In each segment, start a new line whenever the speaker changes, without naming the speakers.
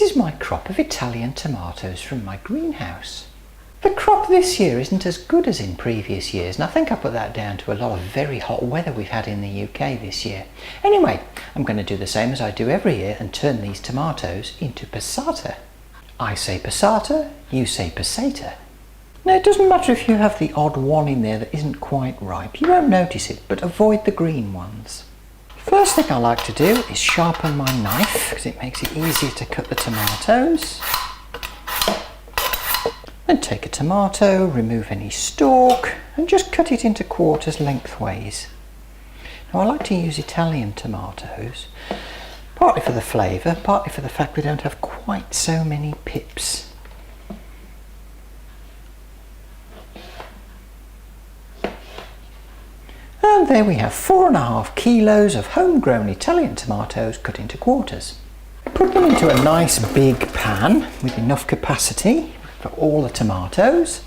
is my crop of Italian tomatoes from my greenhouse. The crop this year isn't as good as in previous years, and I think I put that down to a lot of very hot weather we've had in the UK this year. Anyway, I'm going to do the same as I do every year and turn these tomatoes into passata. I say passata, you say passata. Now it doesn't matter if you have the odd one in there that isn't quite ripe, you won't notice it, but avoid the green ones. First thing I like to do is sharpen my knife because it makes it easier to cut the tomatoes. Then take a tomato, remove any stalk and just cut it into quarters lengthways. Now I like to use Italian tomatoes, partly for the flavour, partly for the fact they don't have quite so many pips. And there we have 4.5 kilos of homegrown Italian tomatoes cut into quarters. Put them into a nice big pan with enough capacity for all the tomatoes.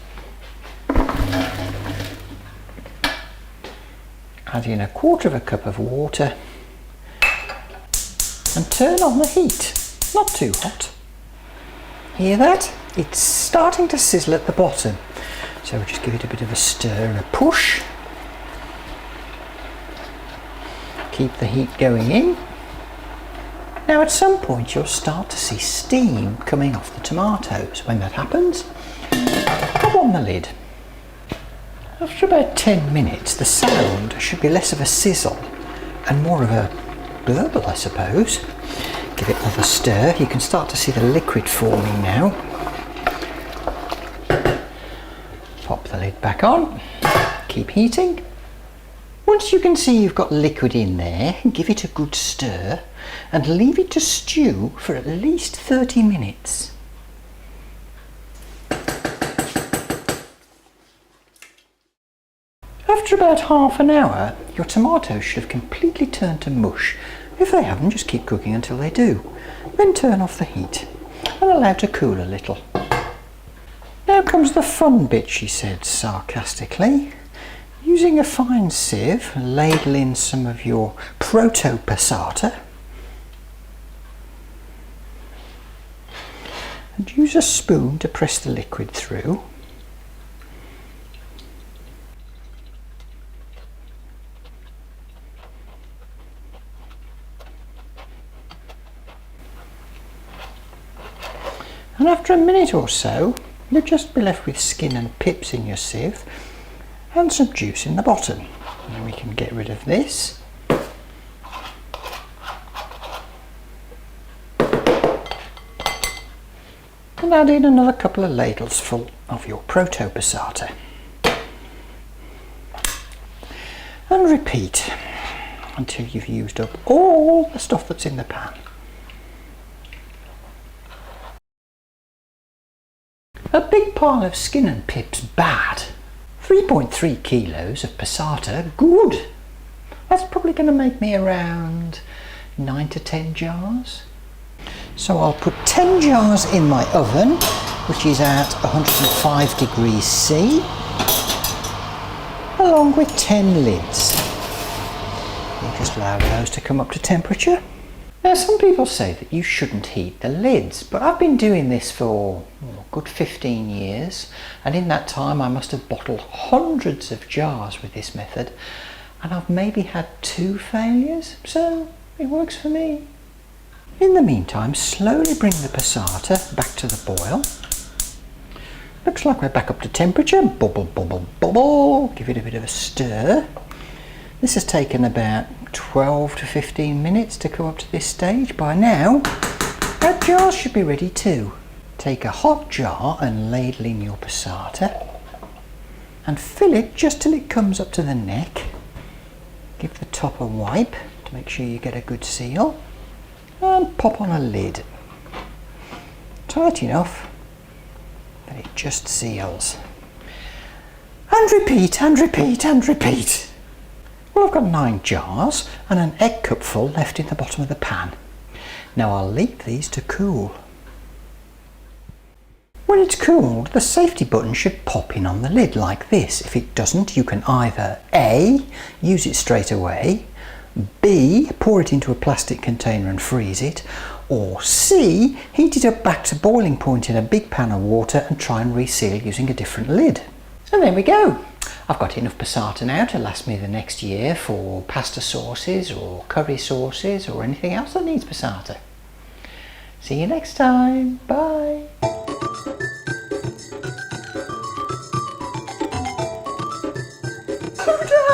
Add in 1/4 cup of water and turn on the heat. Not too hot. Hear that? It's starting to sizzle at the bottom. So we'll just give it a bit of a stir and a push. Keep the heat going in. Now at some point you'll start to see steam coming off the tomatoes. When that happens, pop on the lid. After about 10 minutes the sound should be less of a sizzle and more of a burble, I suppose. Give it another stir. You can start to see the liquid forming now. Pop the lid back on. Keep heating. Once you can see you've got liquid in there, give it a good stir and leave it to stew for at least 30 minutes. After about half an hour, your tomatoes should have completely turned to mush. If they haven't, just keep cooking until they do. Then turn off the heat and allow to cool a little. Now comes the fun bit, she said sarcastically. Using a fine sieve, ladle in some of your proto-passata and use a spoon to press the liquid through. And after a minute or so, you'll just be left with skin and pips in your sieve and some juice in the bottom. And we can get rid of this. And add in another couple of ladles full of your proto-passata. And repeat until you've used up all the stuff that's in the pan. A big pile of skin and pips bad. 3.3 kilos of passata, good. That's probably going to make me around 9 to 10 jars. So I'll put 10 jars in my oven, which is at 105 degrees C, along with 10 lids. You just allow those to come up to temperature. Now some people say that you shouldn't heat the lids, but I've been doing this for a good 15 years, and in that time I must have bottled hundreds of jars with this method, and I've maybe had 2 failures, so it works for me. In the meantime, slowly bring the passata back to the boil. Looks like we're back up to temperature. Bubble, bubble, bubble. Give it a bit of a stir. This has taken about 12 to 15 minutes to come up to this stage. By now, our jars should be ready too. Take a hot jar and ladle in your passata and fill it just till it comes up to the neck. Give the top a wipe to make sure you get a good seal and pop on a lid. Tight enough that it just seals. And repeat and repeat and repeat. Well, I've got 9 jars and an egg cupful left in the bottom of the pan. Now I'll leave these to cool. When it's cooled, the safety button should pop in on the lid like this. If it doesn't, you can either A, use it straight away, B, pour it into a plastic container and freeze it, Or C, heat it up back to boiling point in a big pan of water and try and reseal using a different lid. So there we go. I've got enough passata now to last me the next year for pasta sauces or curry sauces or anything else that needs passata. See you next time. Bye. Hold on.